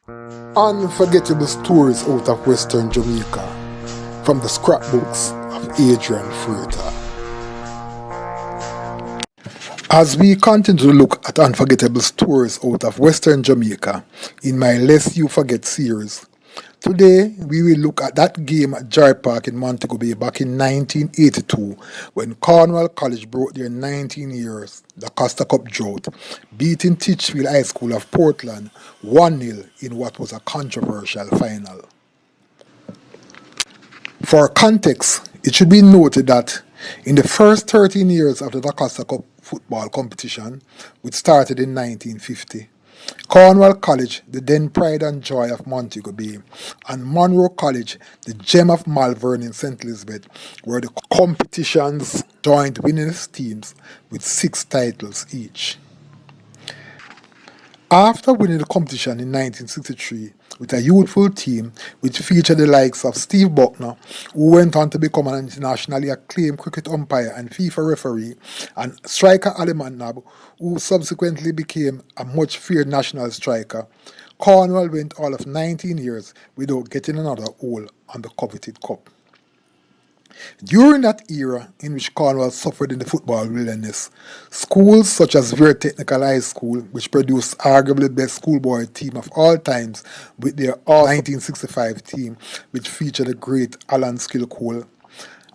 Unforgettable stories out of Western Jamaica from the scrapbooks of Adrian Freighter. As we continue to look at unforgettable stories out of Western Jamaica in my Lest You Forget series, today we will look at that game at Jarrett Park in Montego Bay back in 1982 when Cornwall College broke their 19 years daCosta Cup drought, beating Titchfield High School of Portland 1-0 in what was a controversial final. For context, it should be noted that in the first 13 years of the daCosta Cup football competition, which started in 1950, Cornwall College, the then pride and joy of Montego Bay, and Monroe College, the gem of Malvern in St. Elizabeth, were the competition's joint winningest teams with 6 titles each. After winning the competition in 1963 with a youthful team which featured the likes of Steve Bucknor, who went on to become an internationally acclaimed cricket umpire and FIFA referee, and striker Allie McNab, who subsequently became a much feared national striker, Cornwall went all of 19 years without getting another hole on the coveted cup. During that era in which Cornwall suffered in the football wilderness, schools such as Vere Technical High School, which produced arguably the best schoolboy team of all times with their all 1965 team, which featured the great Alan Skilcole,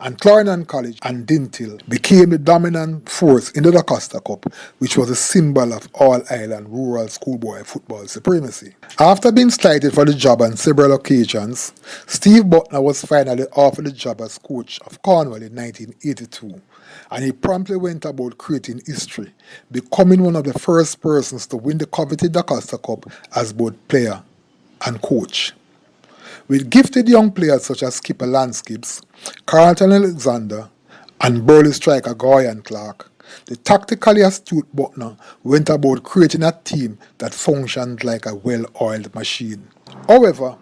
and Clarendon College and Dintill became the dominant force in the daCosta Cup, which was a symbol of all-island rural schoolboy football supremacy. After being slighted for the job on several occasions, Steve Bucknor was finally offered the job as coach of Cornwall in 1982, and he promptly went about creating history, becoming one of the first persons to win the coveted daCosta Cup as both player and coach. With gifted young players such as skipper Lance Gibbs, Carlton Alexander, and burly striker Goyan Clark, the tactically astute Bucknor went about creating a team that functioned like a well-oiled machine. However,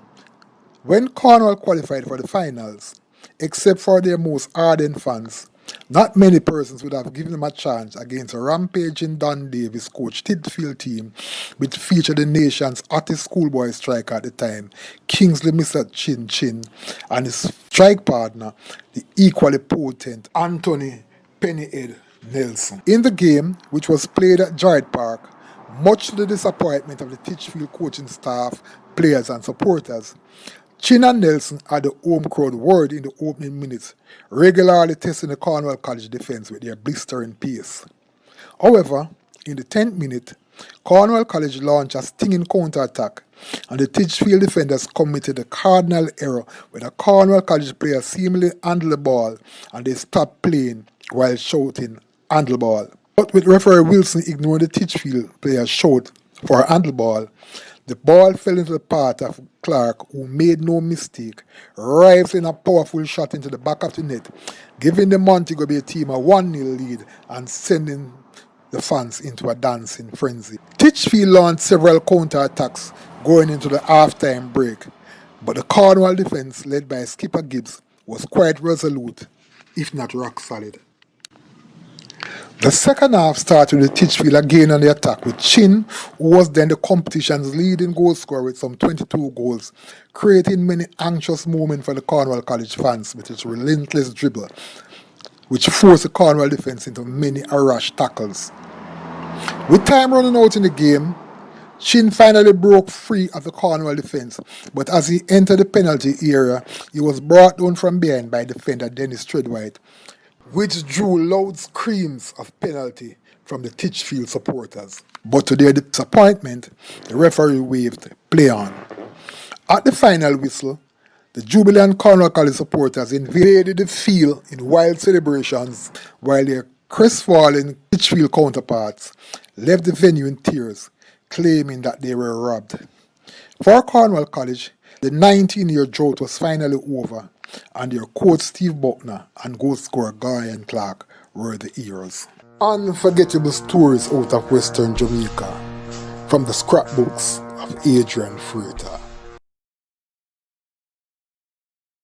when Cornwall qualified for the finals, except for their most ardent fans, not many persons would have given them a chance against a rampaging Don Davis coach Titchfield team, which featured the nation's hottest schoolboy striker at the time, Kingsley Mr. Chin Chin, and his strike partner, the equally potent Anthony Pennyhead Nelson. In the game, which was played at Jarrett Park, much to the disappointment of the Titchfield coaching staff, players and supporters, Chin and Nelson had the home crowd worried in the opening minutes, regularly testing the Cornwall College defence with their blistering pace. However, in the 10th minute, Cornwall College launched a stinging counter-attack, and the Titchfield defenders committed a cardinal error when a Cornwall College player seemingly handled the ball and they stopped playing while shouting "handle ball." But with referee Wilson ignoring the Titchfield player's shout for a handle ball, the ball fell into the path of Clark, who made no mistake, rifling a powerful shot into the back of the net, giving the Montego Bay team a 1-0 lead and sending the fans into a dancing frenzy. Titchfield launched several counter-attacks going into the half-time break, but the Cornwall defence, led by skipper Gibbs, was quite resolute, if not rock solid. The second half started with Titchfield again on the attack, with Chin, who was then the competition's leading goal scorer with some 22 goals, creating many anxious moments for the Cornwall College fans with his relentless dribble, which forced the Cornwall defence into many rash tackles. With time running out in the game, Chin finally broke free of the Cornwall defence, but as he entered the penalty area, he was brought down from behind by defender Dennis Treadwhite, which drew loud screams of penalty from the Titchfield supporters. But to their disappointment, the referee waved play on. At the final whistle, the jubilant Cornwall College supporters invaded the field in wild celebrations, while their crestfallen Titchfield counterparts left the venue in tears, claiming that they were robbed. For Cornwall College, the 19-year drought was finally over, and their coach Steve Bucknor and goal scorer Goyan Clark were the heroes. Unforgettable stories out of Western Jamaica from the scrapbooks of Adrian Freighter.